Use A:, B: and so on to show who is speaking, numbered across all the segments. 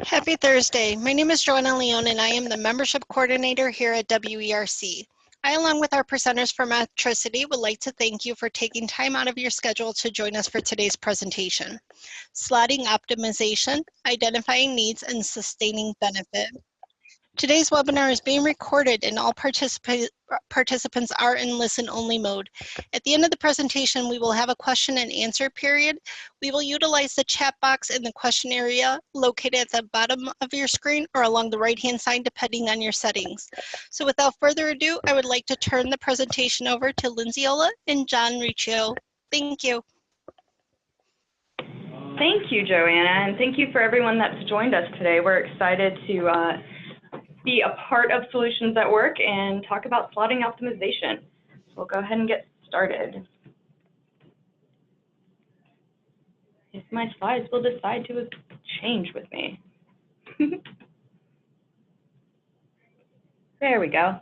A: Happy Thursday. My name is Joanna Leone and I am the Membership Coordinator here at WERC. I, along with our presenters for Metricity, would like to thank you for taking time out of your schedule to join us for today's presentation. Slotting Optimization, Identifying Needs and Sustaining Benefit. Today's webinar is being recorded and all participants are in listen-only mode. At the end of the presentation, we will have a question and answer period. We will utilize the chat box in the question area located at the bottom of your screen or along the right-hand side, depending on your settings. So without further ado, I would like to turn the presentation over to Lindsay Ola and John Riccio. Thank you.
B: Thank you, Joanna, and thank you for everyone that's joined us today. We're excited to be a part of Solutions at Work and talk about slotting optimization. So we'll go ahead and get started. If my slides will decide to change with me. There we go.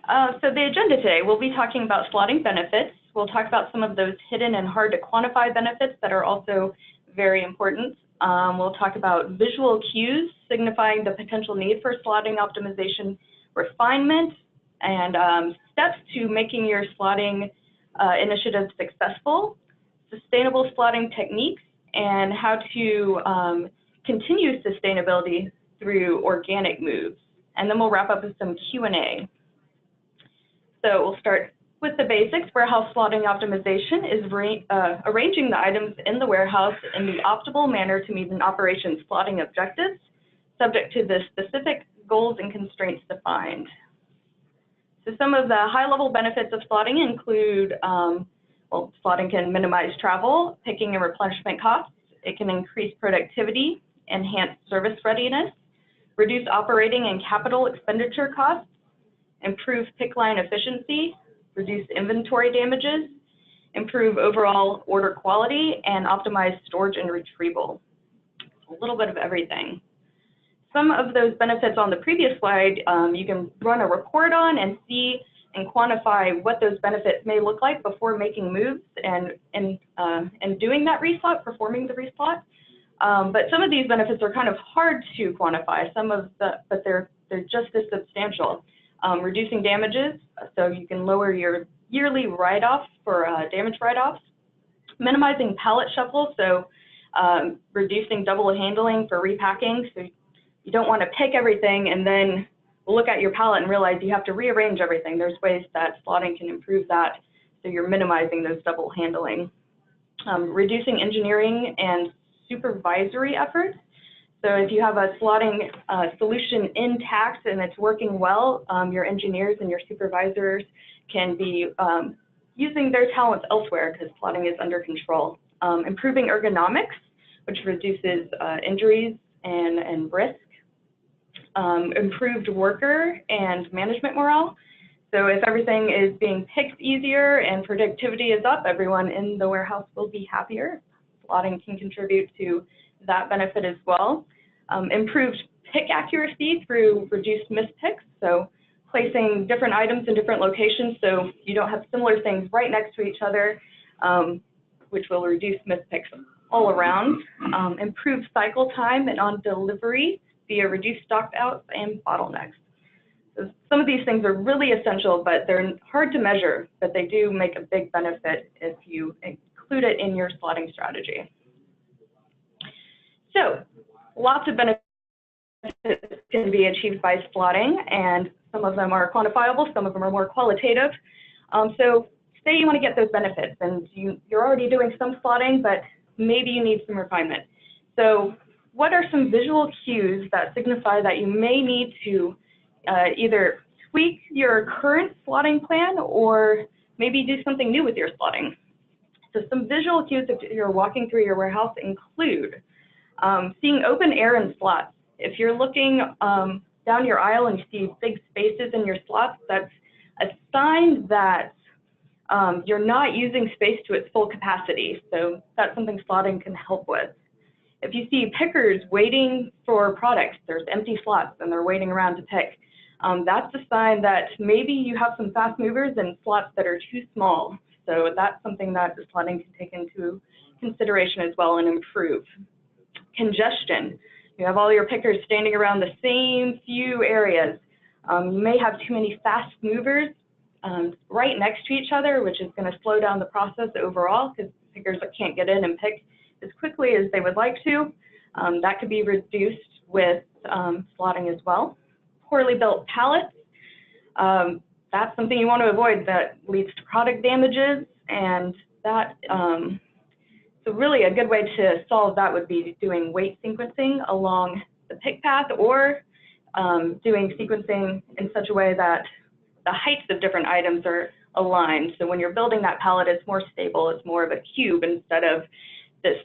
B: So the agenda today, we'll be talking about slotting benefits. We'll talk about some of those hidden and hard to quantify benefits that are also very important. We'll talk about visual cues signifying the potential need for slotting optimization, refinement, and steps to making your slotting initiative successful, sustainable slotting techniques, and how to continue sustainability through organic moves. And then we'll wrap up with some Q&A. So we'll start with the basics. Warehouse slotting optimization is arranging the items in the warehouse in the optimal manner to meet an operation's slotting objectives, subject to the specific goals and constraints defined. So some of the high-level benefits of slotting include, well, slotting can minimize travel, picking and replenishment costs. It can increase productivity, enhance service readiness, reduce operating and capital expenditure costs, improve pick line efficiency, reduce inventory damages, improve overall order quality, and optimize storage and retrieval. A little bit of everything. Some of those benefits on the previous slide, you can run a report on and see and quantify what those benefits may look like before making moves and doing that reslot, performing the reslot. But some of these benefits are kind of hard to quantify. But they're just as substantial. Reducing damages, so you can lower your yearly write-off for damage write-offs. Minimizing pallet shuffle, so reducing double handling for repacking. So you don't want to pick everything and then look at your pallet and realize you have to rearrange everything. There's ways that slotting can improve that, so you're minimizing those double handling. Reducing engineering and supervisory efforts. So if you have a slotting solution intact and it's working well, your engineers and your supervisors can be using their talents elsewhere because slotting is under control. Improving ergonomics, which reduces injuries and risk. Improved worker and management morale. So if everything is being picked easier and productivity is up, everyone in the warehouse will be happier. Slotting can contribute to that benefit as well. Improved pick accuracy through reduced mispicks, so placing different items in different locations so you don't have similar things right next to each other, which will reduce mispicks all around. Improved cycle time and on delivery via reduced stock outs and bottlenecks. So some of these things are really essential, but they're hard to measure, but they do make a big benefit if you include it in your slotting strategy. So lots of benefits can be achieved by slotting, and some of them are quantifiable, some of them are more qualitative. So say you want to get those benefits and you're already doing some slotting, but maybe you need some refinement. So what are some visual cues that signify that you may need to either tweak your current slotting plan or maybe do something new with your slotting? So some visual cues if you're walking through your warehouse include seeing open air in slots. If you're looking down your aisle and you see big spaces in your slots, that's a sign that you're not using space to its full capacity. So that's something slotting can help with. If you see pickers waiting for products, there's empty slots and they're waiting around to pick. That's a sign that maybe you have some fast movers and slots that are too small. So that's something that the slotting can take into consideration as well and improve. Congestion. You have all your pickers standing around the same few areas. You may have too many fast movers right next to each other, which is going to slow down the process overall because pickers can't get in and pick as quickly as they would like to. That could be reduced with slotting as well. Poorly built pallets, that's something you want to avoid. That leads to product damages, and that so really a good way to solve that would be doing weight sequencing along the pick path, or doing sequencing in such a way that the heights of different items are aligned. So when you're building that pallet, it's more stable. It's more of a cube instead of this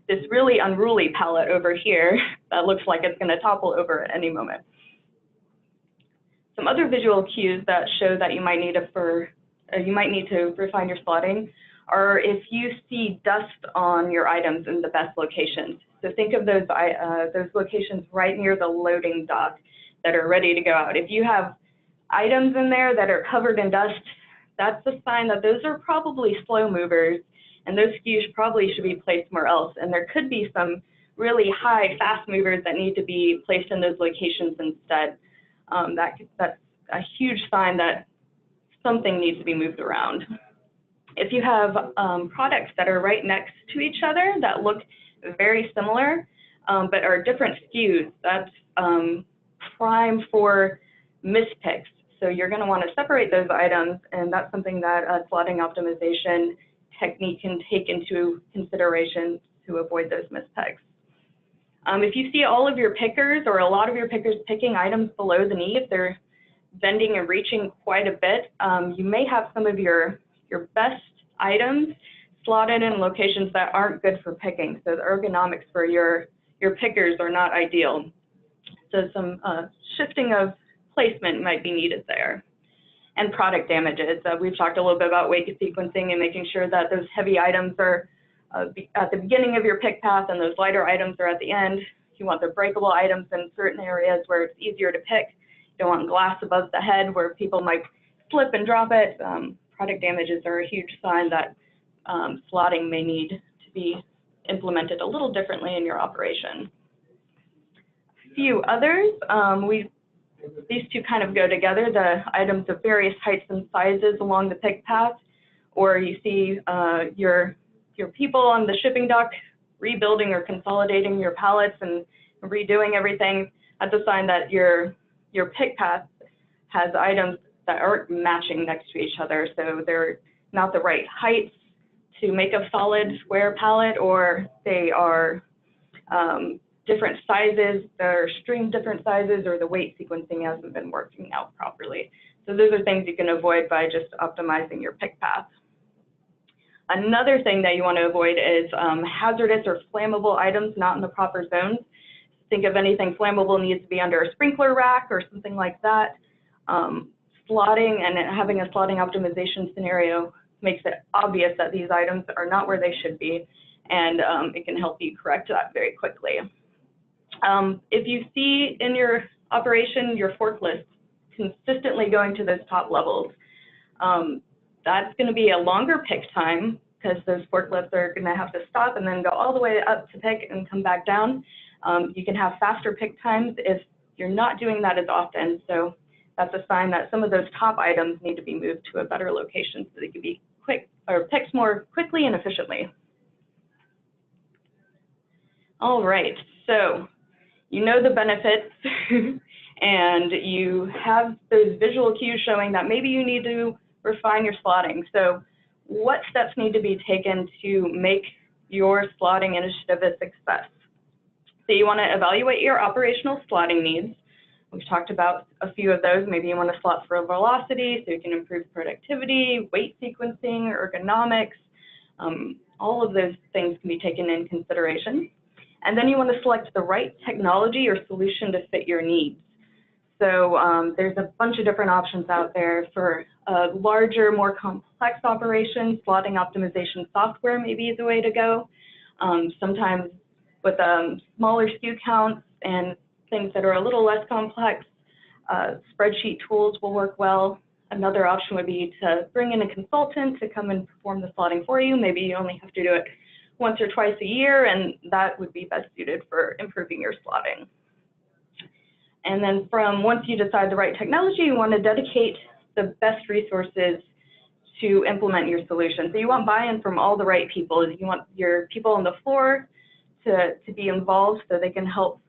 B: this really unruly pallet over here that looks like it's going to topple over at any moment. Some other visual cues that show that you might need to refine your slotting are if you see dust on your items in the best locations. So think of those locations right near the loading dock that are ready to go out. If you have items in there that are covered in dust, that's a sign that those are probably slow movers, and those SKUs probably should be placed somewhere else. And there could be some really high fast movers that need to be placed in those locations instead. That's a huge sign that something needs to be moved around. If you have products that are right next to each other that look very similar, but are different SKUs, that's prime for mispicks. So you're going to want to separate those items, and that's something that a slotting optimization technique can take into consideration to avoid those mispicks. If you see all of your pickers or a lot of your pickers picking items below the knee, if they're bending and reaching quite a bit, you may have some of your best items slotted in locations that aren't good for picking. So the ergonomics for your pickers are not ideal. So some shifting of placement might be needed there. And product damages. We've talked a little bit about weight sequencing and making sure that those heavy items are at the beginning of your pick path and those lighter items are at the end. You want the breakable items in certain areas where it's easier to pick. You don't want glass above the head where people might slip and drop it. Product damages are a huge sign that slotting may need to be implemented a little differently in your operation. A few others, these two kind of go together, the items of various heights and sizes along the pick path, or you see your people on the shipping dock rebuilding or consolidating your pallets and redoing everything. That's a sign that your pick path has items that aren't matching next to each other, so they're not the right heights to make a solid square pallet, or they are different sizes, they're stringed different sizes, or the weight sequencing hasn't been working out properly. So those are things you can avoid by just optimizing your pick path. Another thing that you want to avoid is hazardous or flammable items not in the proper zones. Think of anything flammable needs to be under a sprinkler rack or something like that. Slotting and having a slotting optimization scenario makes it obvious that these items are not where they should be, and it can help you correct that very quickly. If you see in your operation your forklift consistently going to those top levels, that's going to be a longer pick time because those forklifts are going to have to stop and then go all the way up to pick and come back down. You can have faster pick times if you're not doing that as often. So that's a sign that some of those top items need to be moved to a better location so they can be quick or picked more quickly and efficiently. All right, so you know the benefits and you have those visual cues showing that maybe you need to refine your slotting. So what steps need to be taken to make your slotting initiative a success? So you want to evaluate your operational slotting needs. We've talked about a few of those. Maybe you want to slot for velocity so you can improve productivity, weight sequencing, ergonomics. All of those things can be taken in consideration. And then you want to select the right technology or solution to fit your needs. So there's a bunch of different options out there for larger, more complex operations. Slotting optimization software may be the way to go. Sometimes with smaller SKU counts and things that are a little less complex, spreadsheet tools will work well. Another option would be to bring in a consultant to come and perform the slotting for you. Maybe you only have to do it once or twice a year, and that would be best suited for improving your slotting. And then once you decide the right technology, you want to dedicate the best resources to implement your solution. So you want buy-in from all the right people. You want your people on the floor to be involved so they can help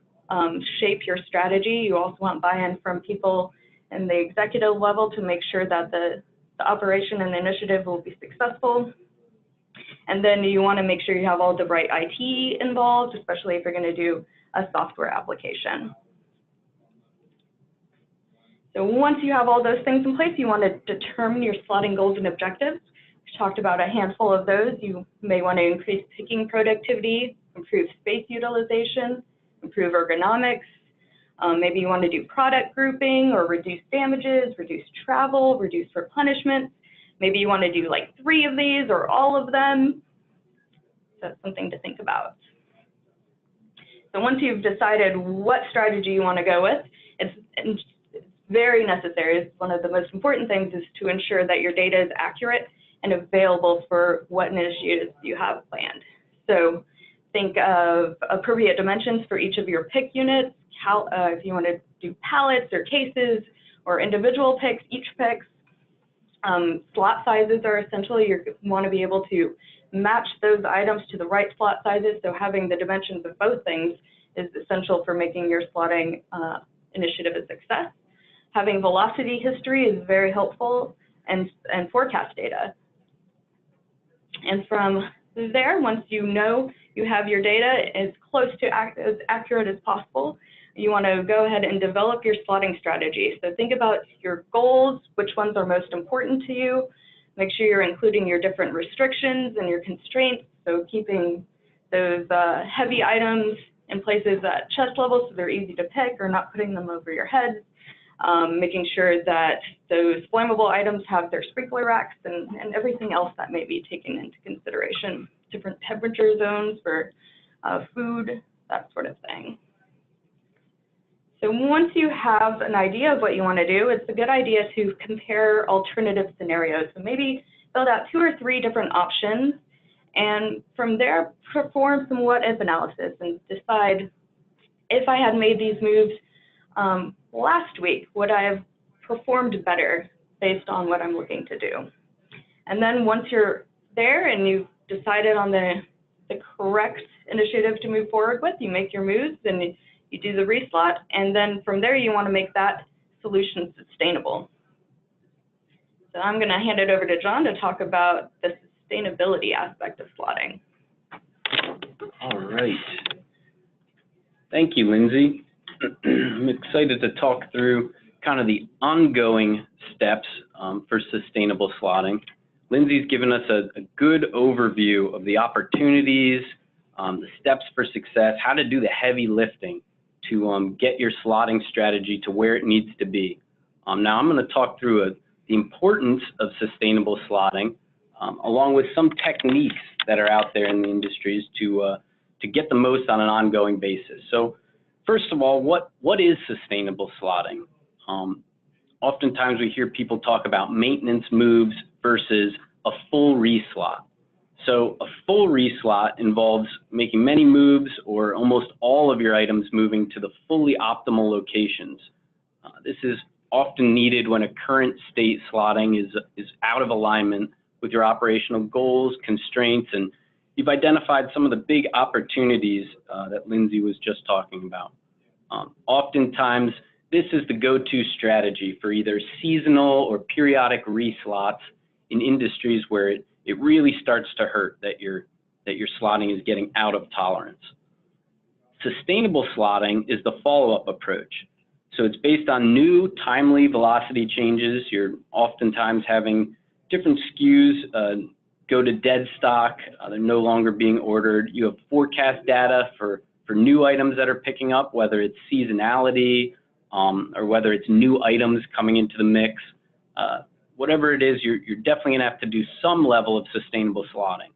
B: shape your strategy. You also want buy-in from people in the executive level to make sure that the operation and the initiative will be successful. And then you want to make sure you have all the right IT involved, especially if you're going to do a software application. So once you have all those things in place, you want to determine your slotting goals and objectives. We talked about a handful of those. You may want to increase picking productivity, improve space utilization, improve ergonomics. Maybe you want to do product grouping or reduce damages, reduce travel, reduce replenishment. Maybe you want to do like 3 of these or all of them. So that's something to think about. So once you've decided what strategy you want to go with, it's very necessary. It's one of the most important things is to ensure that your data is accurate and available for what initiatives you have planned. So think of appropriate dimensions for each of your pick units. If you want to do pallets or cases or individual picks, each picks. Slot sizes are essential. You want to be able to match those items to the right slot sizes. So having the dimensions of both things is essential for making your slotting initiative a success. Having velocity history is very helpful, and forecast data. And from there, once you know you have your data as close to as accurate as possible, you want to go ahead and develop your slotting strategy. So think about your goals, which ones are most important to you. Make sure you're including your different restrictions and your constraints. So keeping those heavy items in places at chest level so they're easy to pick, or not putting them over your head. Making sure that those flammable items have their sprinkler racks and everything else that may be taken into consideration. Different temperature zones for food, that sort of thing. So once you have an idea of what you want to do, it's a good idea to compare alternative scenarios. So maybe build out 2 or 3 different options, and from there perform some what-if analysis and decide, if I had made these moves last week, would I have performed better based on what I'm looking to do? And then once you're there and you've decided on the correct initiative to move forward with, you make your moves and you do the reslot, and then from there you want to make that solution sustainable. So I'm going to hand it over to John to talk about the sustainability aspect of slotting.
C: All right. Thank you, Lindsay. I'm excited to talk through kind of the ongoing steps for sustainable slotting. Lindsay's given us a good overview of the opportunities, the steps for success, how to do the heavy lifting to get your slotting strategy to where it needs to be. Now I'm going to talk through the importance of sustainable slotting, along with some techniques that are out there in the industries to get the most on an ongoing basis. So first of all, what is sustainable slotting? Oftentimes we hear people talk about maintenance moves versus a full reslot. So a full reslot involves making many moves or almost all of your items moving to the fully optimal locations. This is often needed when a current state slotting is out of alignment with your operational goals, constraints, and you've identified some of the big opportunities that Lindsay was just talking about. Oftentimes, this is the go-to strategy for either seasonal or periodic reslots in industries where it really starts to hurt that your slotting is getting out of tolerance. Sustainable slotting is the follow-up approach. So it's based on new, timely velocity changes. You're oftentimes having different SKUs go to dead stock. They're no longer being ordered. You have forecast data for new items that are picking up, whether it's seasonality or whether it's new items coming into the mix. Whatever it is, you're definitely going to have to do some level of sustainable slotting.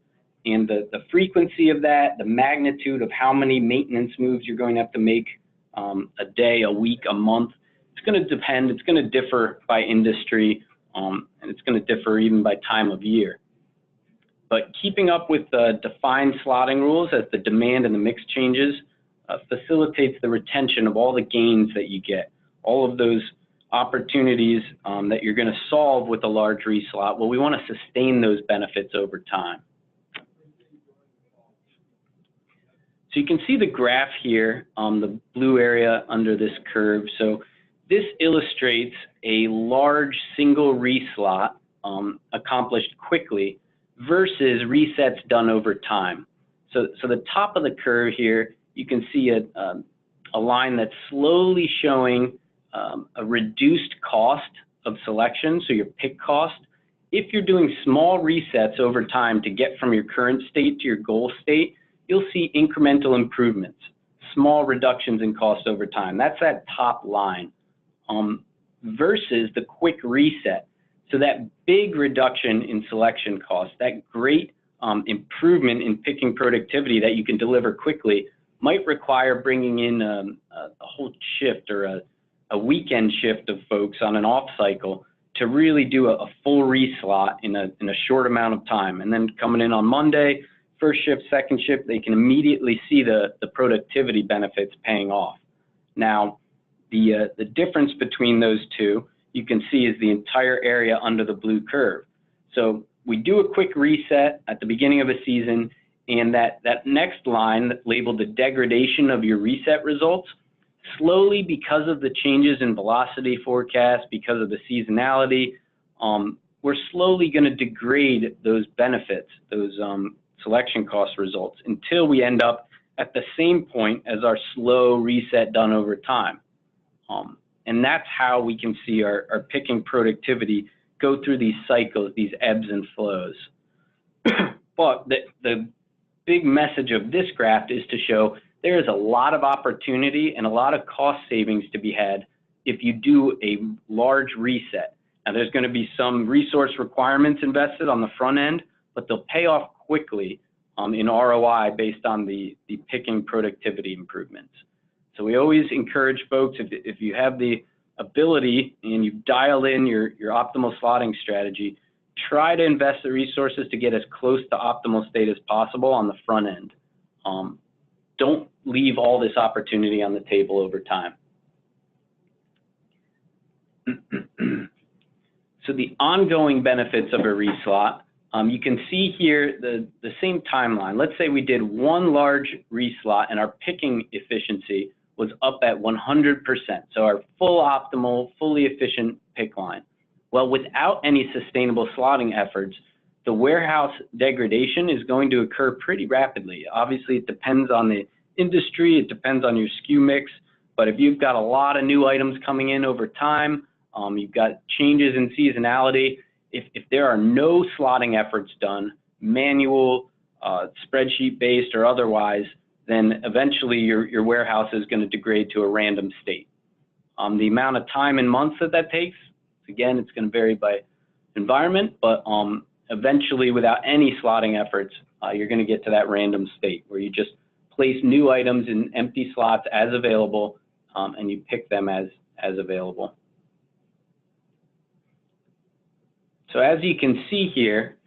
C: And the frequency of that, the magnitude of how many maintenance moves you're going to have to make a day, a week, a month, it's going to depend. It's going to differ by industry, and it's going to differ even by time of year. But keeping up with the defined slotting rules as the demand and the mix changes facilitates the retention of all the gains that you get, all of those opportunities that you're going to solve with a large reslot. Well, we want to sustain those benefits over time. So you can see the graph here on the blue area under this curve. So this illustrates a large single reslot accomplished quickly versus resets done over time. So the top of the curve here, you can see a line that's slowly showing a reduced cost of selection, so your pick cost. If you're doing small resets over time to get from your current state to your goal state, you'll see incremental improvements, small reductions in cost over time. That's that top line versus the quick reset. So that big reduction in selection cost, that great improvement in picking productivity that you can deliver quickly might require bringing in a whole shift or a weekend shift of folks on an off cycle to really do a full reslot in a short amount of time. And then coming in on Monday, first shift, second shift, they can immediately see the productivity benefits paying off. Now, the difference between those two, you can see, is the entire area under the blue curve. So we do a quick reset at the beginning of a season, and that next line labeled the degradation of your reset results, slowly, because of the changes in velocity forecast, because of the seasonality, we're slowly going to degrade those benefits, those selection cost results, until we end up at the same point as our slow reset done over time. And that's how we can see our picking productivity go through these cycles, these ebbs and flows. But the big message of this graph is to show there is a lot of opportunity and a lot of cost savings to be had if you do a large reset. Now, there's going to be some resource requirements invested on the front end, but they'll pay off quickly in ROI based on the picking productivity improvements. So we always encourage folks, if you have the ability and you dial in your optimal slotting strategy, try to invest the resources to get as close to optimal state as possible on the front end. Don't leave all this opportunity on the table over time. So the ongoing benefits of a reslot, you can see here the same timeline. Let's say we did one large reslot and our picking efficiency was up at 100%. So our full optimal, fully efficient pick line. Well, without any sustainable slotting efforts, the warehouse degradation is going to occur pretty rapidly. Obviously, it depends on the industry, it depends on your SKU mix, but if you've got a lot of new items coming in over time, you've got changes in seasonality, if there are no slotting efforts done, manual, spreadsheet-based or otherwise, then eventually your warehouse is going to degrade to a random state. The amount of time and months that takes, again, it's going to vary by environment, but eventually, without any slotting efforts, you're going to get to that random state where you just place new items in empty slots as available, and you pick them as available. So as you can see here,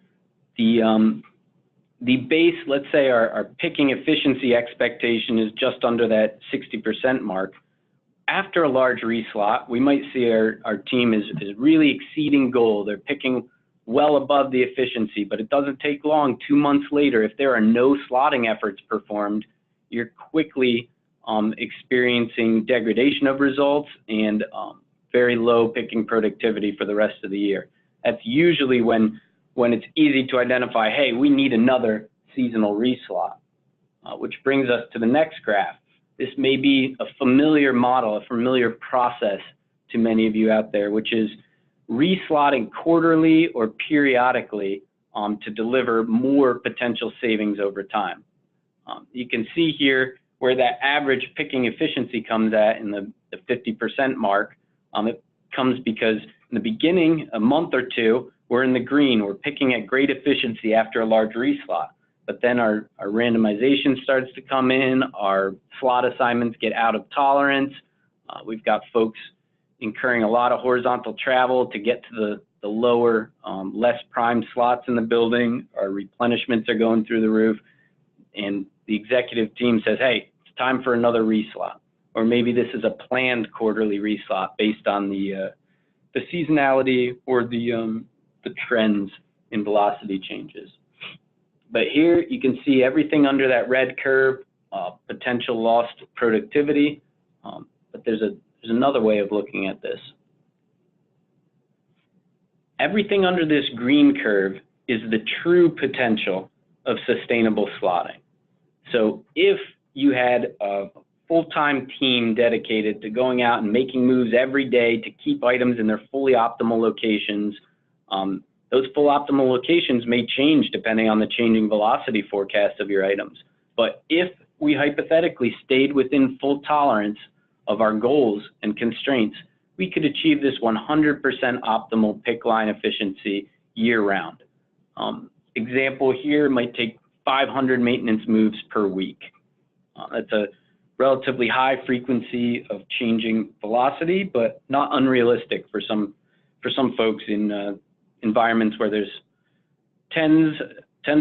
C: the base, let's say our picking efficiency expectation is just under that 60% mark. After a large reslot, we might see our team is really exceeding goal. They're picking well above the efficiency, but it doesn't take long. 2 months later, if there are no slotting efforts performed, you're quickly experiencing degradation of results and very low picking productivity for the rest of the year. That's usually when it's easy to identify, hey, we need another seasonal reslot, which brings us to the next graph. This may be a familiar model, a familiar process to many of you out there, which is reslotting quarterly or periodically to deliver more potential savings over time. You can see here where that average picking efficiency comes at in the 50% mark. It comes because in the beginning, a month or two, we're in the green. We're picking at great efficiency after a large reslot. But then our randomization starts to come in, our slot assignments get out of tolerance. We've got folks incurring a lot of horizontal travel to get to the lower, less prime slots in the building, our replenishments are going through the roof, and the executive team says, hey, it's time for another reslot. Or maybe this is a planned quarterly reslot based on the seasonality or the trends in velocity changes. But here you can see everything under that red curve, potential lost productivity. But there's another way of looking at this. Everything under this green curve is the true potential of sustainable slotting. So if you had a full-time team dedicated to going out and making moves every day to keep items in their fully optimal locations, those full optimal locations may change depending on the changing velocity forecast of your items. But if we hypothetically stayed within full tolerance of our goals and constraints, we could achieve this 100% optimal pick line efficiency year-round. Example here might take 500 maintenance moves per week. That's a relatively high frequency of changing velocity, but not unrealistic for some folks in environments where there's tens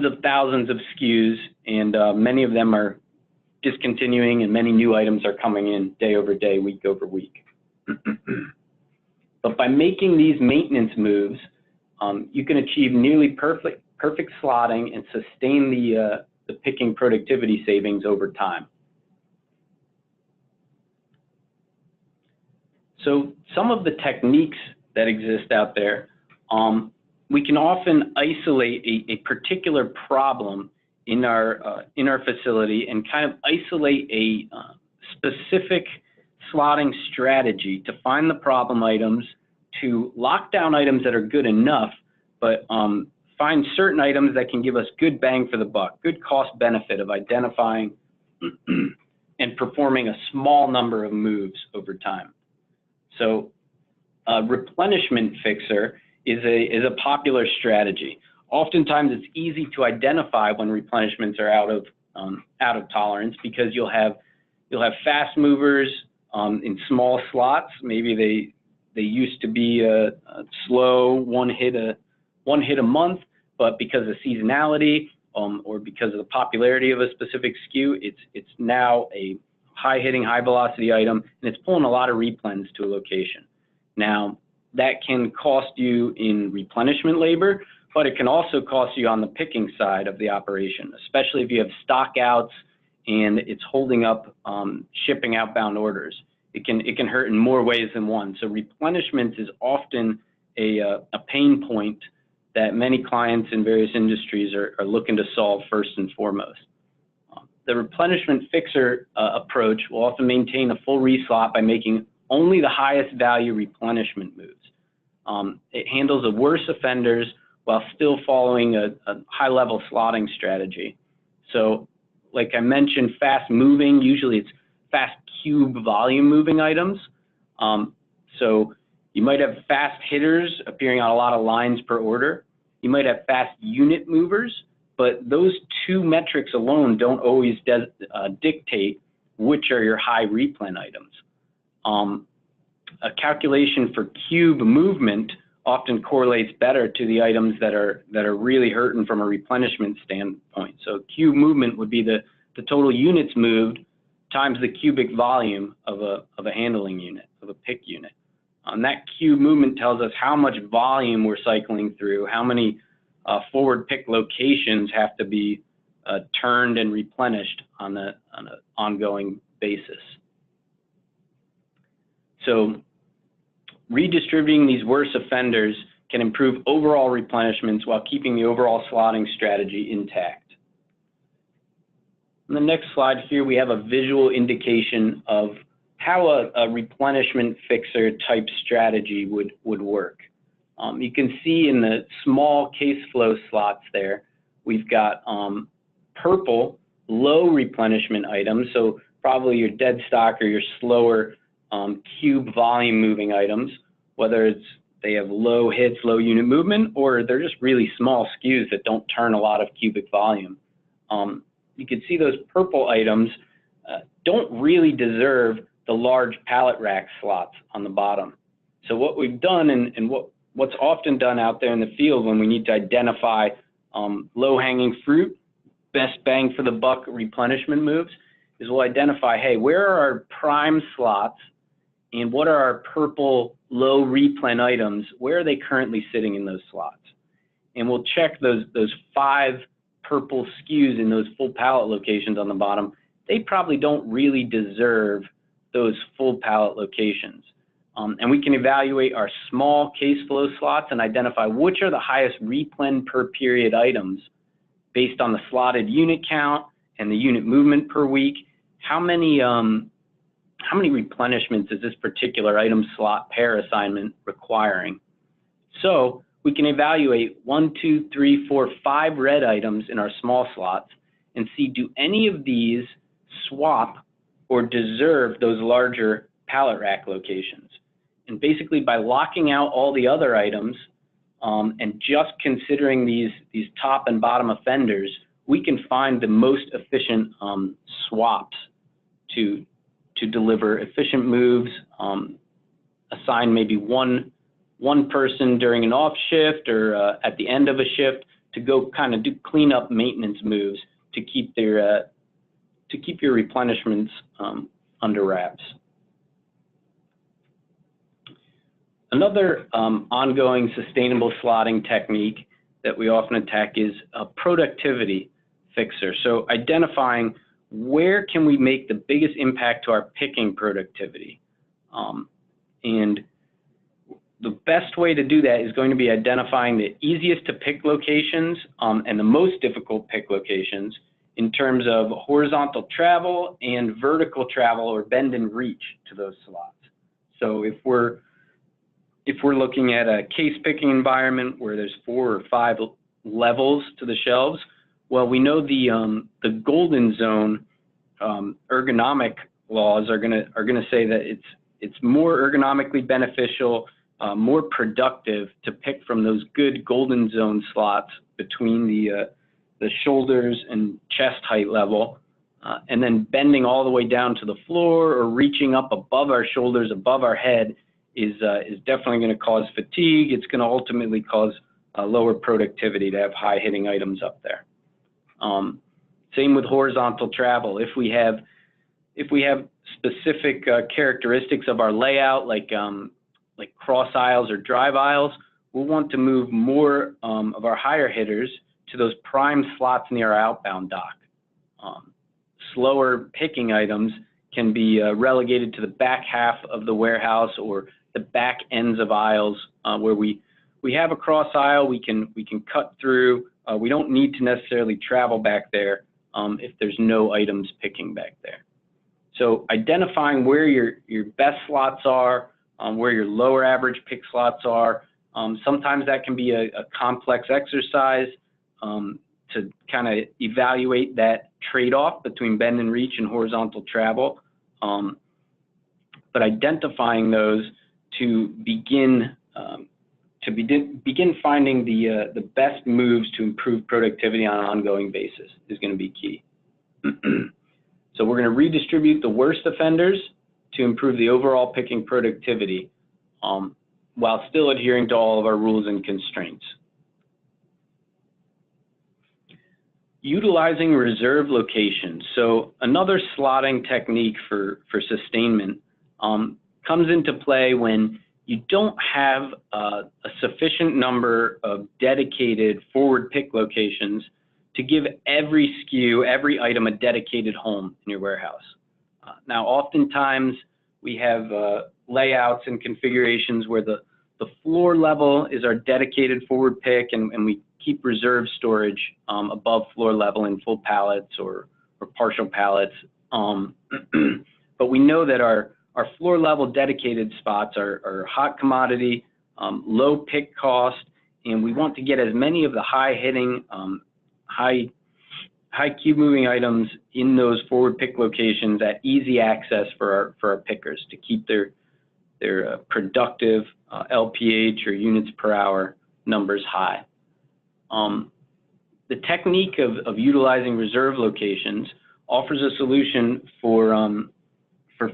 C: of thousands of SKUs, and many of them are discontinuing, and many new items are coming in day over day, week over week. But by making these maintenance moves, you can achieve nearly perfect slotting and sustain the picking productivity savings over time. So some of the techniques that exist out there, we can often isolate a particular problem in our facility and kind of isolate a specific slotting strategy to find the problem items, to lock down items that are good enough, but find certain items that can give us good bang for the buck, good cost benefit of identifying and performing a small number of moves over time. So a replenishment fixer is a popular strategy. Oftentimes it's easy to identify when replenishments are out of tolerance, because you'll have fast movers in small slots. Maybe they used to be a slow one hit a month, but because of seasonality or because of the popularity of a specific SKU, it's now a high hitting, high velocity item, and it's pulling a lot of replens to a location. Now that can cost you in replenishment labor, but it can also cost you on the picking side of the operation, especially if you have stock outs and it's holding up shipping outbound orders. It can hurt in more ways than one. So replenishment is often a pain point that many clients in various industries are looking to solve first and foremost. The replenishment fixer approach will often maintain a full reslot by making only the highest value replenishment moves. It handles the worst offenders while still following a high-level slotting strategy. So like I mentioned, fast moving, usually it's fast cube volume moving items. So you might have fast hitters appearing on a lot of lines per order. You might have fast unit movers, but those two metrics alone don't always dictate which are your high replen items. A calculation for cube movement often correlates better to the items that are really hurting from a replenishment standpoint. So cube movement would be the total units moved times the cubic volume of a handling unit, of a pick unit. That cube movement tells us how much volume we're cycling through, how many forward pick locations have to be turned and replenished on an ongoing basis. So redistributing these worst offenders can improve overall replenishments while keeping the overall slotting strategy intact. On the next slide here, we have a visual indication of how a replenishment fixer type strategy would work. You can see in the small case flow slots there, we've got purple, low replenishment items, so probably your dead stock or your slower cube volume moving items, whether they have low hits, low unit movement, or they're just really small SKUs that don't turn a lot of cubic volume. You can see those purple items don't really deserve the large pallet rack slots on the bottom. So what we've done and what what's often done out there in the field when we need to identify low-hanging fruit, best bang for the buck replenishment moves, is we'll identify, hey, where are our prime slots and what are our purple low replen items? Where are they currently sitting in those slots? And we'll check those 5 purple SKUs in those full pallet locations on the bottom. They probably don't really deserve those full pallet locations. And we can evaluate our small case flow slots and identify which are the highest replen per period items based on the slotted unit count and the unit movement per week. How many replenishments is this particular item slot pair assignment requiring? So we can evaluate 1, 2, 3, 4, 5 red items in our small slots and see, do any of these swap or deserve those larger pallet rack locations? And basically by locking out all the other items and just considering these top and bottom offenders, we can find the most efficient swaps to deliver efficient moves, assign maybe one person during an off shift or at the end of a shift to go kind of do cleanup maintenance moves to keep your replenishments under wraps. Another ongoing sustainable slotting technique that we often attack is a productivity fixer. So identifying where can we make the biggest impact to our picking productivity. And the best way to do that is going to be identifying the easiest to pick locations and the most difficult pick locations in terms of horizontal travel and vertical travel or bend and reach to those slots. So if we're looking at a case picking environment where there's 4 or 5 levels to the shelves, well, we know the golden zone ergonomic laws are gonna say that it's more ergonomically beneficial, more productive to pick from those good golden zone slots between the shoulders and chest height level, and then bending all the way down to the floor or reaching up above our shoulders, above our head is definitely going to cause fatigue. It's going to ultimately cause lower productivity to have high hitting items up there. Same with horizontal travel. If we have specific characteristics of our layout, like cross aisles or drive aisles, we'll want to move more of our higher hitters to those prime slots near our outbound dock. Slower picking items can be relegated to the back half of the warehouse or the back ends of aisles where we have a cross aisle, we can cut through. We don't need to necessarily travel back there if there's no items picking back there. So identifying where your best slots are, where your lower average pick slots are. Sometimes that can be a complex exercise to kind of evaluate that trade-off between bend and reach and horizontal travel. But identifying those to begin finding the best moves to improve productivity on an ongoing basis is going to be key. So we're going to redistribute the worst offenders to improve the overall picking productivity while still adhering to all of our rules and constraints. Utilizing reserve locations. So another slotting technique for sustainment comes into play when you don't have a sufficient number of dedicated forward pick locations to give every SKU, every item a dedicated home in your warehouse. Now, oftentimes we have layouts and configurations where the floor level is our dedicated forward pick, and we keep reserve storage above floor level in full pallets or partial pallets. But we know that our floor level dedicated spots are hot commodity, low pick cost, and we want to get as many of the high hitting, high cube moving items in those forward pick locations at easy access for our pickers to keep their productive LPH or units per hour numbers high. The technique of utilizing reserve locations offers a solution for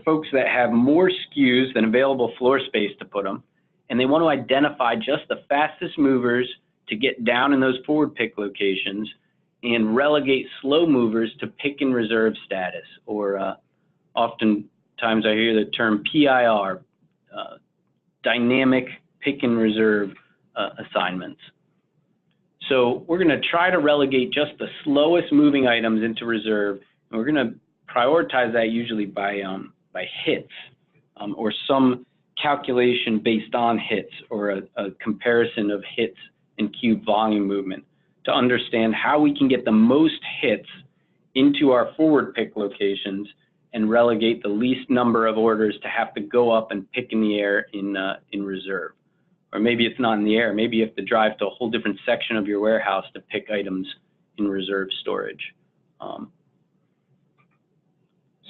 C: folks that have more SKUs than available floor space to put them, and they want to identify just the fastest movers to get down in those forward pick locations and relegate slow movers to pick and reserve status, or oftentimes I hear the term PIR, dynamic pick and reserve assignments. So we're going to try to relegate just the slowest moving items into reserve, and we're going to prioritize that usually by hits, or some calculation based on hits, or a comparison of hits and cube volume movement, to understand how we can get the most hits into our forward pick locations and relegate the least number of orders to have to go up and pick in the air in reserve. Or maybe it's not in the air, maybe you have to drive to a whole different section of your warehouse to pick items in reserve storage.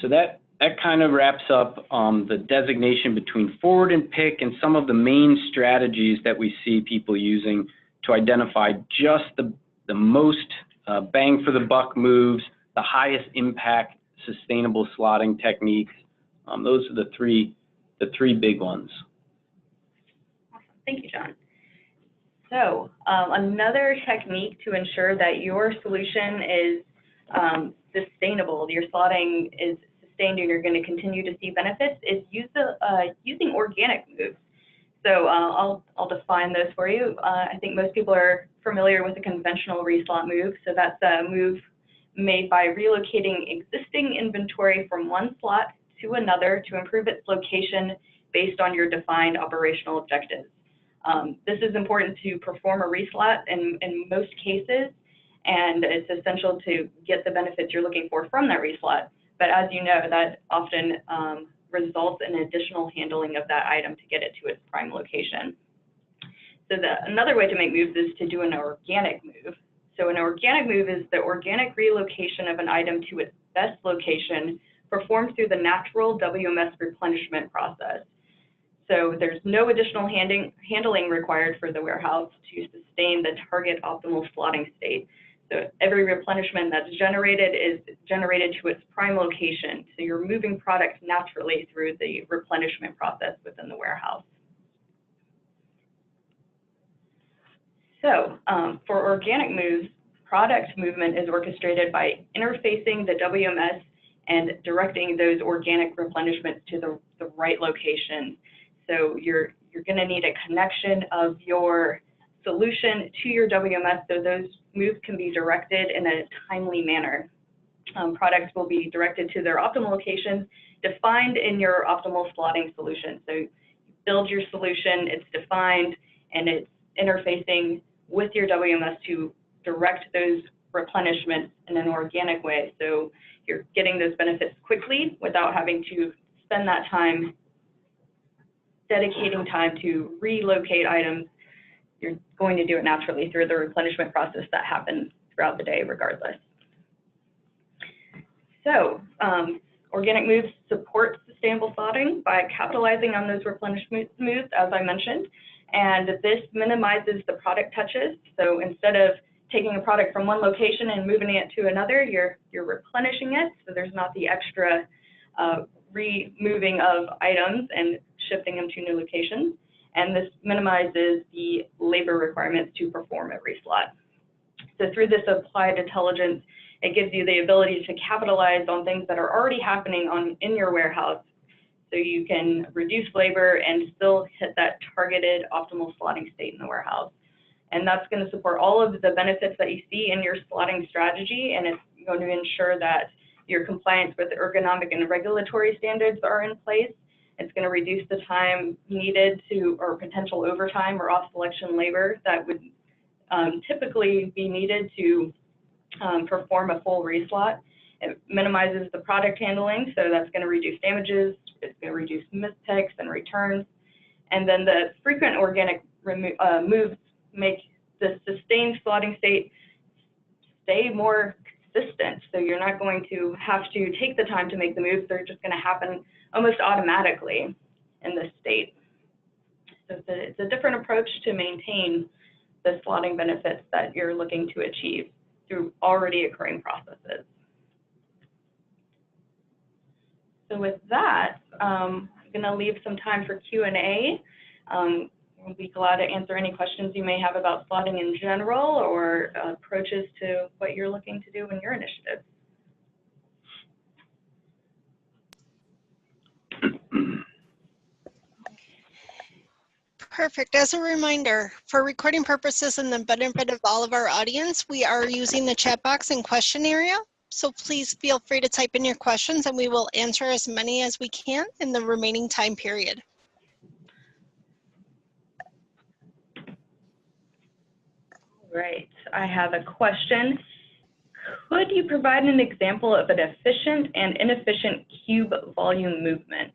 C: So that kind of wraps up the designation between forward and pick, and some of the main strategies that we see people using to identify just the most bang for the buck moves, the highest impact sustainable slotting techniques. Those are the three big ones.
B: Awesome. Thank you, John. So another technique to ensure that your solution is sustainable, your slotting is sustained and you're going to continue to see benefits, is using organic moves. So I'll define those for you. I think most people are familiar with a conventional reslot move. So that's a move made by relocating existing inventory from one slot to another to improve its location based on your defined operational objectives. This is important to perform a reslot in most cases, and it's essential to get the benefits you're looking for from that reslot. But as you know, that often results in additional handling of that item to get it to its prime location. So another way to make moves is to do an organic move. So an organic move is the organic relocation of an item to its best location performed through the natural WMS replenishment process. So there's no additional handling required for the warehouse to sustain the target optimal slotting state. So every replenishment that's generated is generated to its prime location. So you're moving product naturally through the replenishment process within the warehouse. So for organic moves, product movement is orchestrated by interfacing the WMS and directing those organic replenishments to the right location. So you're going to need a connection of your solution to your WMS so those moves can be directed in a timely manner. Products will be directed to their optimal locations defined in your optimal slotting solution. So you build your solution, it's defined, and it's interfacing with your WMS to direct those replenishments in an organic way. So you're getting those benefits quickly without having to spend that time dedicating time to relocate items. You're going to do it naturally through the replenishment process that happens throughout the day regardless. So organic moves support sustainable slotting by capitalizing on those replenishment moves, as I mentioned, and this minimizes the product touches. So instead of taking a product from one location and moving it to another, you're replenishing it, so there's not the extra removing of items and shifting them to new locations. And this minimizes the labor requirements to perform a reslot. So through this applied intelligence, it gives you the ability to capitalize on things that are already happening in your warehouse, so you can reduce labor and still hit that targeted optimal slotting state in the warehouse. And that's going to support all of the benefits that you see in your slotting strategy, and it's going to ensure that your compliance with ergonomic and regulatory standards are in place. It's going to reduce the time needed to, or potential overtime or off-selection labor that would typically be needed to perform a full reslot. It minimizes the product handling, so that's going to reduce damages, it's going to reduce mispicks and returns. And then the frequent organic moves make the sustained slotting state stay more consistent. So you're not going to have to take the time to make the moves, they're just going to happen almost automatically in this state. So it's a different approach to maintain the slotting benefits that you're looking to achieve through already occurring processes. So with that, I'm going to leave some time for Q&A. We'll be glad to answer any questions you may have about slotting in general or approaches to what you're looking to do in your initiative.
A: Perfect. As a reminder, for recording purposes and the benefit of all of our audience, we are using the chat box and question area. So please feel free to type in your questions and we will answer as many as we can in the remaining time period.
B: Right, I have a question. Could you provide an example of an efficient and inefficient cube volume movement?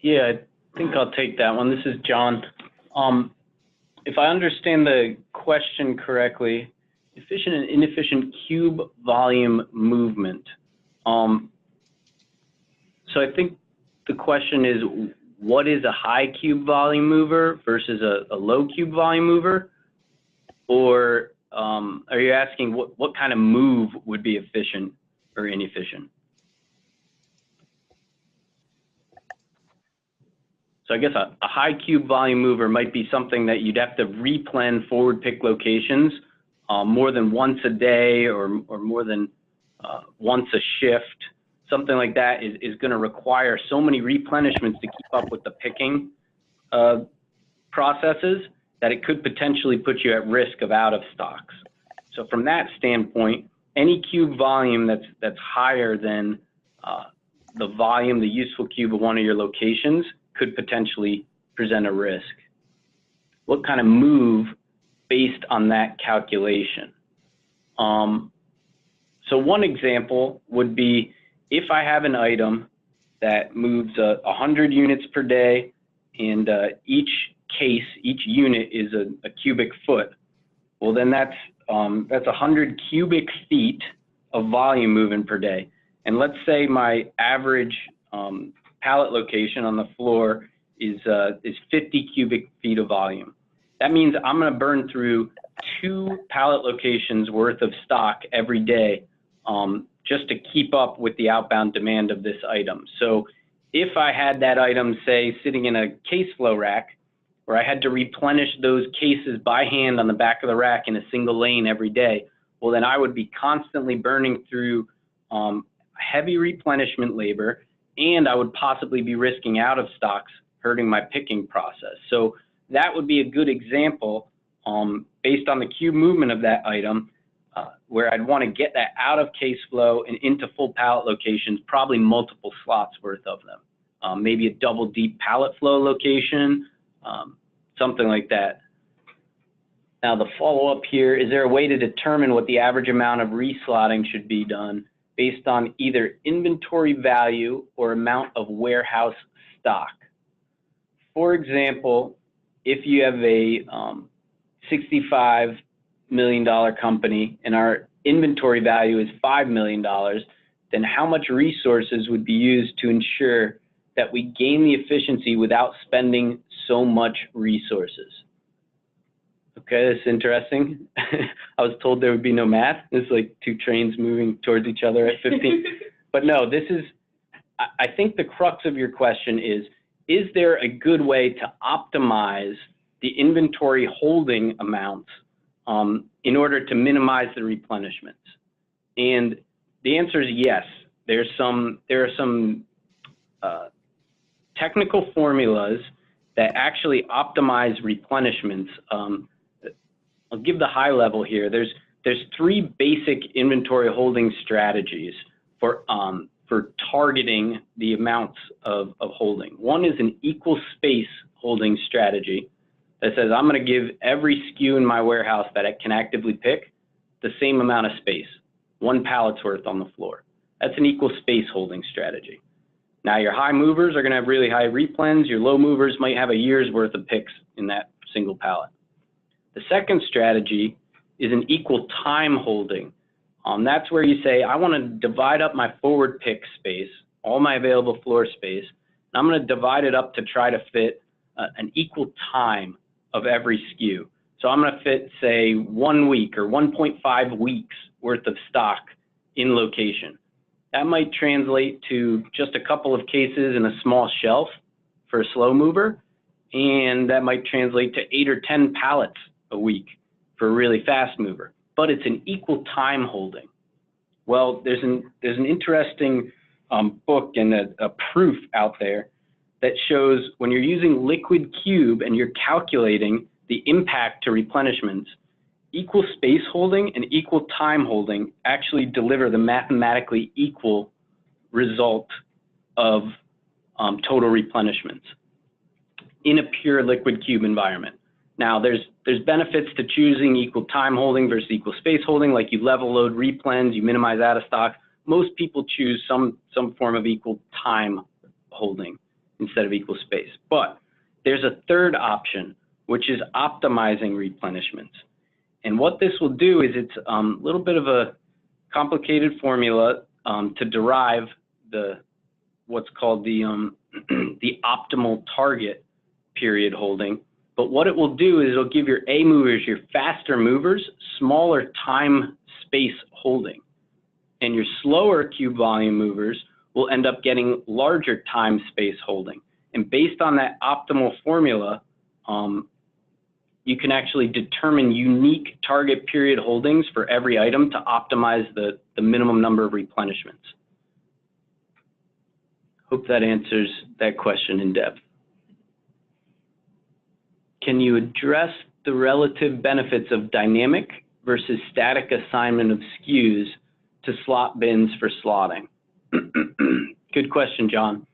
C: Yeah, I think I'll take that one. This is John. If I understand the question correctly, efficient and inefficient cube volume movement. So I think the question is, what is a high cube volume mover versus a low cube volume mover? Or are you asking what kind of move would be efficient or inefficient? So I guess a high cube volume mover might be something that you'd have to replan forward pick locations more than once a day or more than once a shift. Something like that is going to require so many replenishments to keep up with the picking processes that it could potentially put you at risk of out of stocks. So from that standpoint, any cube volume that's higher than the volume, the useful cube of one of your locations could potentially present a risk. What kind of move based on that calculation? So one example would be if I have an item that moves 100 units per day and each unit is a cubic foot, well then that's 100 cubic feet of volume moving per day. And let's say my average pallet location on the floor is 50 cubic feet of volume. That means I'm going to burn through 2 pallet locations worth of stock every day just to keep up with the outbound demand of this item. So if I had that item, say, sitting in a case flow rack, where I had to replenish those cases by hand on the back of the rack in a single lane every day, well, then I would be constantly burning through heavy replenishment labor, and I would possibly be risking out of stocks, hurting my picking process. So that would be a good example based on the cube movement of that item where I'd want to get that out of case flow and into full pallet locations, probably multiple slots worth of them. Maybe a double deep pallet flow location, something like that. Now the follow-up here, is there a way to determine what the average amount of reslotting should be done based on either inventory value or amount of warehouse stock? For example, if you have a $65 million company and our inventory value is $5 million, then how much resources would be used to ensure that we gain the efficiency without spending so much resources? Okay, that's interesting. I was told there would be no math. It's like 2 trains moving towards each other at 15. But no, this is, I think the crux of your question is there a good way to optimize the inventory holding amounts in order to minimize the replenishments? And the answer is yes. There are some technical formulas that actually optimize replenishments. I'll give the high level here. There's 3 basic inventory holding strategies for targeting the amounts of holding. One is an equal space holding strategy that says I'm going to give every SKU in my warehouse that I can actively pick the same amount of space, 1 pallet's worth on the floor. That's an equal space holding strategy. Now your high movers are going to have really high replens. Your low movers might have a year's worth of picks in that single pallet. The second strategy is an equal time holding. That's where you say, I want to divide up my forward pick space, all my available floor space, and I'm going to divide it up to try to fit an equal time of every SKU. So I'm going to fit, say, 1 week or 1.5 weeks worth of stock in location. That might translate to just a couple of cases in a small shelf for a slow mover, and that might translate to 8 or 10 pallets a week for a really fast mover, but it's an equal time holding. Well, there's an interesting book and a proof out there that shows when you're using liquid cube and you're calculating the impact to replenishments, equal space holding and equal time holding actually deliver the mathematically equal result of total replenishments in a pure liquid cube environment. Now, there's benefits to choosing equal time holding versus equal space holding, like you level load replens, you minimize out of stock. Most people choose some form of equal time holding instead of equal space. But there's a third option, which is optimizing replenishments. And what this will do is it's a little bit of a complicated formula to derive what's called the optimal target period holding. But what it will do is it'll give your A movers, your faster movers, smaller time space holding. And your slower cube volume movers will end up getting larger time space holding. And based on that optimal formula, you can actually determine unique target period holdings for every item to optimize the minimum number of replenishments. Hope that answers that question in depth. Can you address the relative benefits of dynamic versus static assignment of SKUs to slot bins for slotting? Good question, John.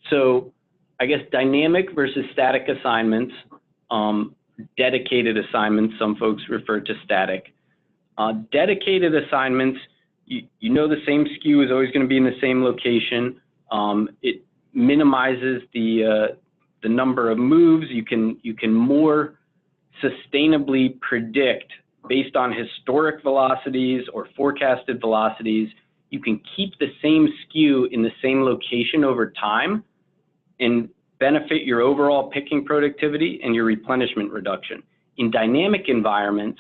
C: So I guess dynamic versus static assignments, dedicated assignments, some folks refer to static. Dedicated assignments, you know the same SKU is always going to be in the same location. It minimizes the number of moves. You can more sustainably predict based on historic velocities or forecasted velocities. You can keep the same SKU in the same location over time and benefit your overall picking productivity and your replenishment reduction. In dynamic environments,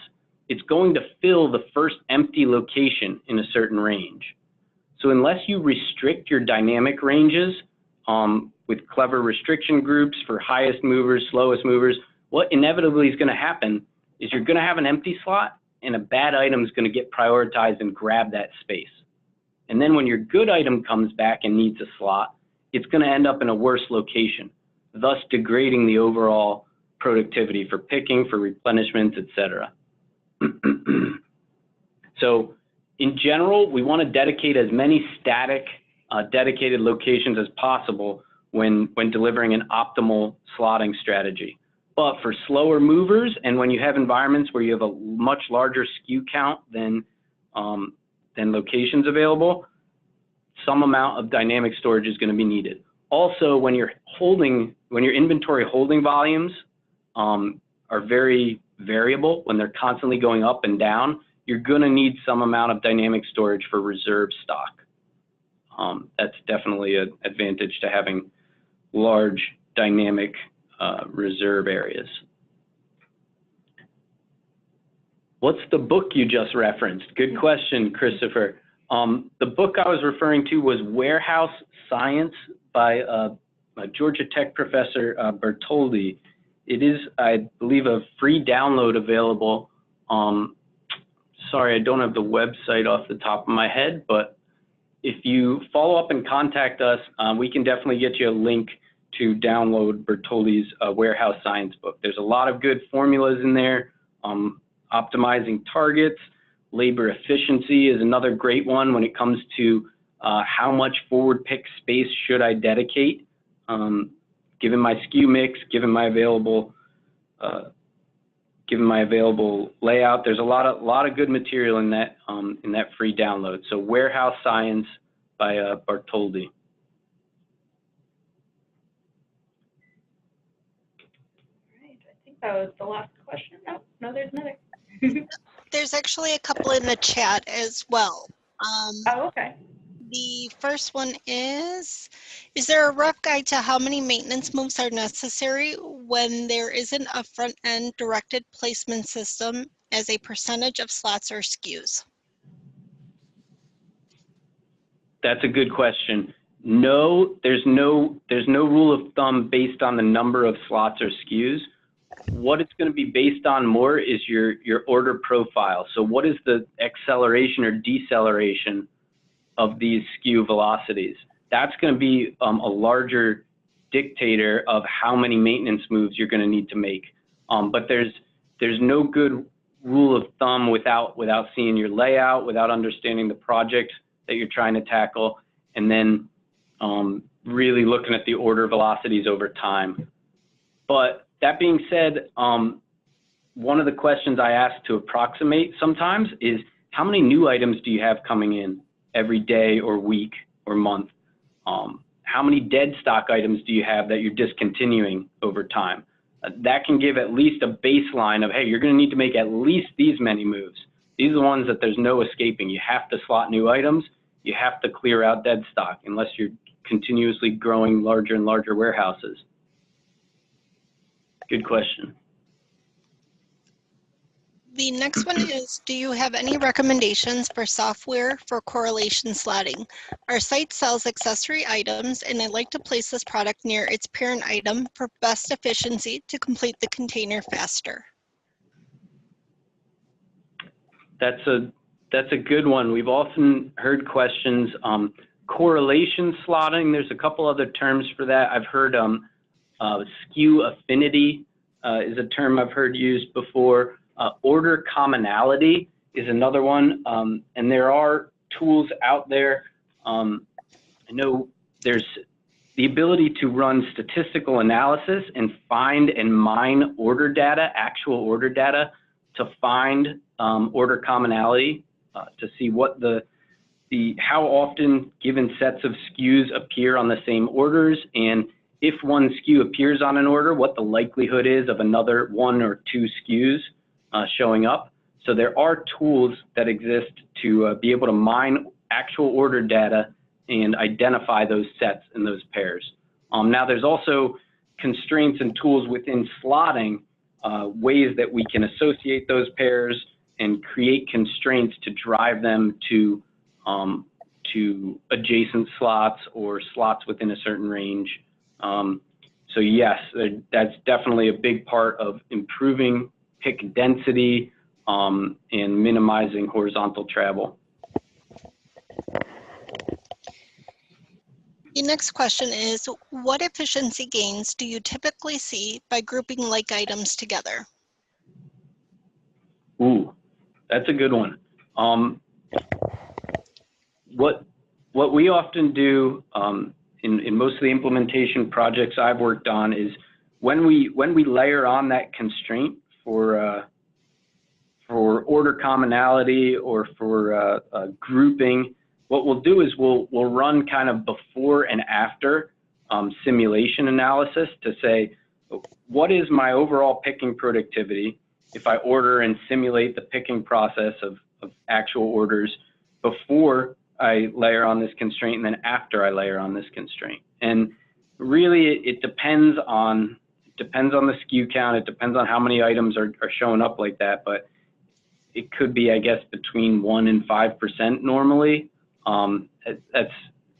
C: it's going to fill the first empty location in a certain range. So unless you restrict your dynamic ranges with clever restriction groups for highest movers, slowest movers, what inevitably is going to happen is you're going to have an empty slot and a bad item is going to get prioritized and grab that space. And then when your good item comes back and needs a slot, it's going to end up in a worse location, thus degrading the overall productivity for picking, for replenishments, etc. So in general, we want to dedicate as many static, dedicated locations as possible when delivering an optimal slotting strategy. But for slower movers and when you have environments where you have a much larger SKU count than locations available, some amount of dynamic storage is going to be needed. Also, when your inventory holding volumes are very variable, when they're constantly going up and down, you're going to need some amount of dynamic storage for reserve stock. That's definitely an advantage to having large dynamic reserve areas. What's the book you just referenced? Good question, Christopher. The book I was referring to was Warehouse Science by Georgia Tech professor Bertoldi. It is, I believe, a free download available. Sorry, I don't have the website off the top of my head, but if you follow up and contact us, we can definitely get you a link to download Bertoldi's Warehouse Science book. There's a lot of good formulas in there. Optimizing targets, labor efficiency is another great one when it comes to how much forward pick space should I dedicate, given my SKU mix, given my available layout. There's a lot of good material in that free download. So Warehouse Science by Bertoldi.
B: I think that was the last question. No, there's another.
A: There's actually a couple in the chat as well.
B: Oh, okay.
A: The first one is there a rough guide to how many maintenance moves are necessary when there isn't a front-end directed placement system as a percentage of slots or SKUs?
C: That's a good question. No, there's no rule of thumb based on the number of slots or SKUs. What it's going to be based on more is your order profile. So what is the acceleration or deceleration of these SKU velocities? That's going to be a larger dictator of how many maintenance moves you're going to need to make. But there's no good rule of thumb without seeing your layout, without understanding the project that you're trying to tackle, and then really looking at the order velocities over time. But that being said, one of the questions I ask to approximate sometimes is, how many new items do you have coming in every day or week or month? How many dead stock items do you have that you're discontinuing over time? That can give at least a baseline of, hey, you're going to need to make at least these many moves. These are the ones that there's no escaping. You have to slot new items. You have to clear out dead stock unless you're continuously growing larger and larger warehouses. Good question.
A: The next one is, do you have any recommendations for software for correlation slotting? Our site sells accessory items, and I'd like to place this product near its parent item for best efficiency to complete the container faster.
C: That's a good one. We've often heard questions. Correlation slotting, there's a couple other terms for that. I've heard SKU affinity is a term I've heard used before. Order commonality is another one, and there are tools out there. I know there's the ability to run statistical analysis and find and mine order data, actual order data, to find order commonality, to see what how often given sets of SKUs appear on the same orders, and if one SKU appears on an order, what the likelihood is of another one or two SKUs showing up. So there are tools that exist to be able to mine actual order data and identify those sets and those pairs. Now there's also constraints and tools within slotting, ways that we can associate those pairs and create constraints to drive them to adjacent slots or slots within a certain range. So yes, that's definitely a big part of improving pick density and minimizing horizontal travel.
A: The next question is, what efficiency gains do you typically see by grouping like items together?
C: Ooh, that's a good one. What we often do in most of the implementation projects I've worked on is when we layer on that constraint for order commonality or for grouping, what we'll do is we'll run kind of before and after simulation analysis to say, what is my overall picking productivity if I order and simulate the picking process of actual orders before I layer on this constraint and then after I layer on this constraint. And really it depends on the SKU count. It depends on how many items are showing up like that, but it could be, I guess, between 1% and 5% normally. That's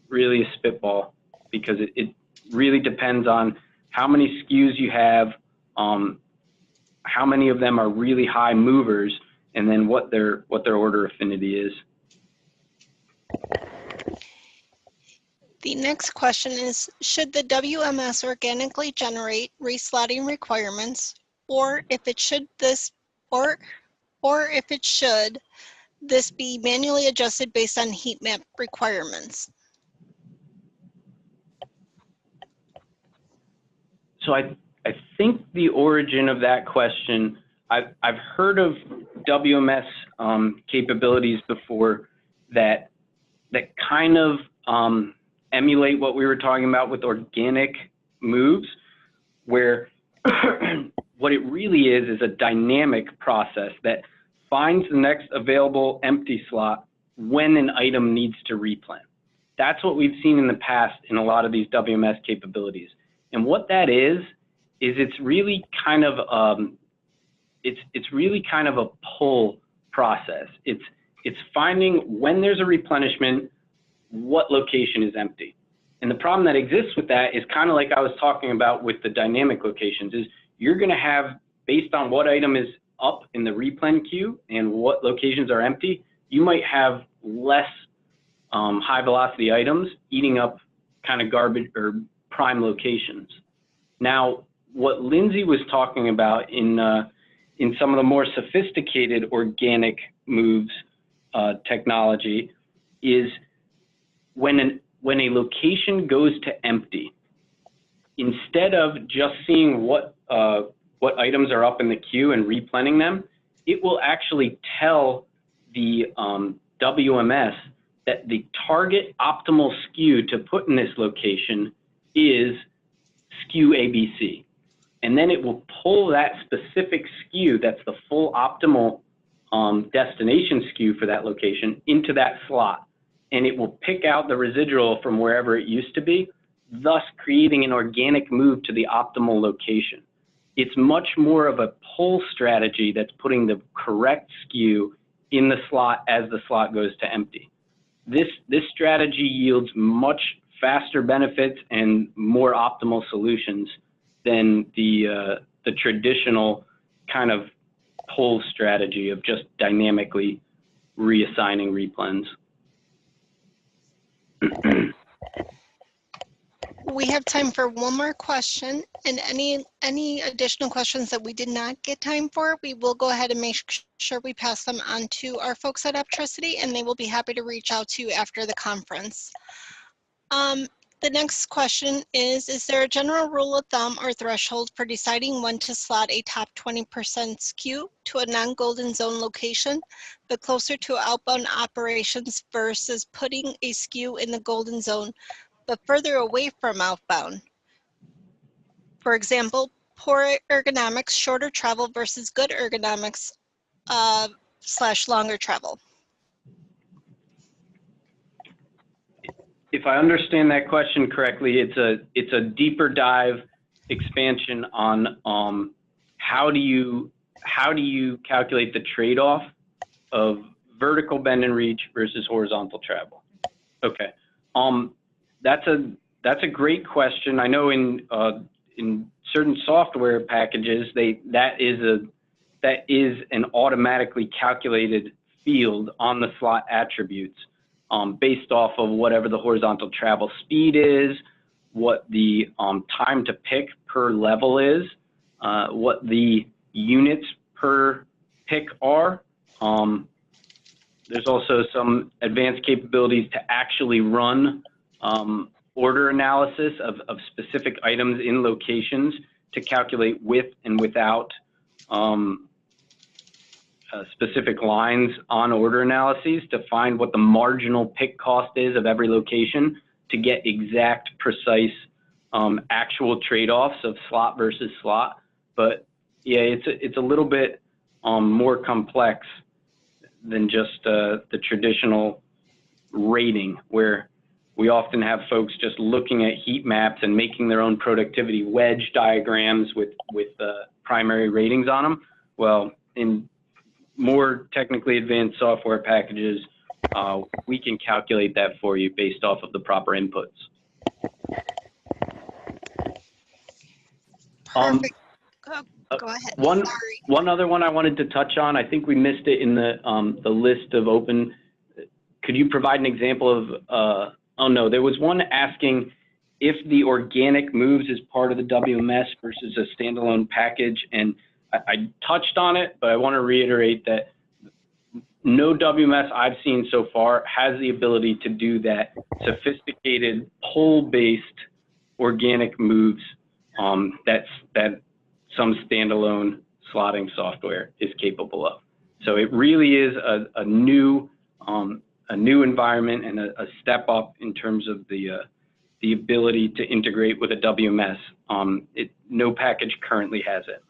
C: really a spitball because it really depends on how many SKUs you have, how many of them are really high movers, and then what their order affinity is.
A: The next question is, should the WMS organically generate reslotting requirements, or if it should this be manually adjusted based on heat map requirements?
C: So I think the origin of that question, I've heard of WMS capabilities before that kind of emulate what we were talking about with organic moves, where what it really is a dynamic process that finds the next available empty slot when an item needs to replan. That's what we've seen in the past in a lot of these WMS capabilities. And what that is it's really kind of a pull process. It's finding when there's a replenishment, what location is empty. And the problem that exists with that is kind of like I was talking about with the dynamic locations, is you're going to have, based on what item is up in the replen queue and what locations are empty, you might have less high velocity items eating up kind of garbage or prime locations. Now, what Lindsay was talking about in some of the more sophisticated organic moves technology is when a location goes to empty, instead of just seeing what items are up in the queue and replenning them, it will actually tell the WMS that the target optimal SKU to put in this location is SKU ABC. And then it will pull that specific SKU, that's the full optimal destination SKU for that location, into that slot. And it will pick out the residual from wherever it used to be, thus creating an organic move to the optimal location. It's much more of a pull strategy that's putting the correct SKU in the slot as the slot goes to empty. This strategy yields much faster benefits and more optimal solutions than the traditional kind of pull strategy of just dynamically reassigning replens.
A: We have time for one more question, and any additional questions that we did not get time for, we will go ahead and make sure we pass them on to our folks at Apptricity, and they will be happy to reach out to you after the conference. The next question is there a general rule of thumb or threshold for deciding when to slot a top 20% SKU to a non-golden zone location, but closer to outbound operations versus putting a SKU in the golden zone, but further away from outbound? For example, poor ergonomics, shorter travel versus good ergonomics / longer travel.
C: If I understand that question correctly, it's a deeper dive expansion on how do you calculate the trade-off of vertical bend and reach versus horizontal travel. Okay. That's a great question. I know in certain software packages, that is an automatically calculated field on the slot attributes based off of whatever the horizontal travel speed is, what the time to pick per level is, what the units per pick are. There's also some advanced capabilities to actually run order analysis of specific items in locations to calculate with and without specific lines on order analyses to find what the marginal pick cost is of every location to get exact, precise, actual trade-offs of slot versus slot. But yeah, it's a little bit more complex than just the traditional rating, where we often have folks just looking at heat maps and making their own productivity wedge diagrams with primary ratings on them. Well, in more technically advanced software packages, we can calculate that for you based off of the proper inputs.
A: Perfect. Go ahead. Sorry.
C: One other one I wanted to touch on, I think we missed it in the list of open. Could you provide an example of, oh no, there was one asking if the organic moves is part of the WMS versus a standalone package, and I touched on it, but I want to reiterate that no WMS I've seen so far has the ability to do that sophisticated pull-based organic moves that some standalone slotting software is capable of. So it really is a new environment and a step up in terms of the ability to integrate with a WMS. No package currently has it.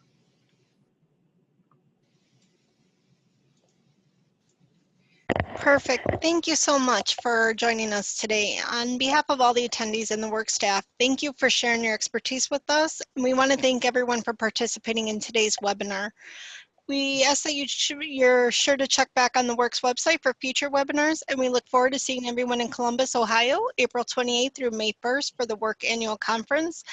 A: Perfect. Thank you so much for joining us today. On behalf of all the attendees and the WERC staff, thank you for sharing your expertise with us. We want to thank everyone for participating in today's webinar. We ask that you're sure to check back on the WERC's website for future webinars, and we look forward to seeing everyone in Columbus, Ohio, April 28th through May 1st for the WERC Annual Conference.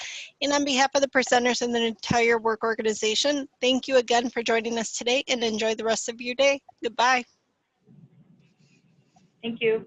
A: And on behalf of the presenters and the entire WERC organization, thank you again for joining us today and enjoy the rest of your day. Goodbye.
B: Thank you.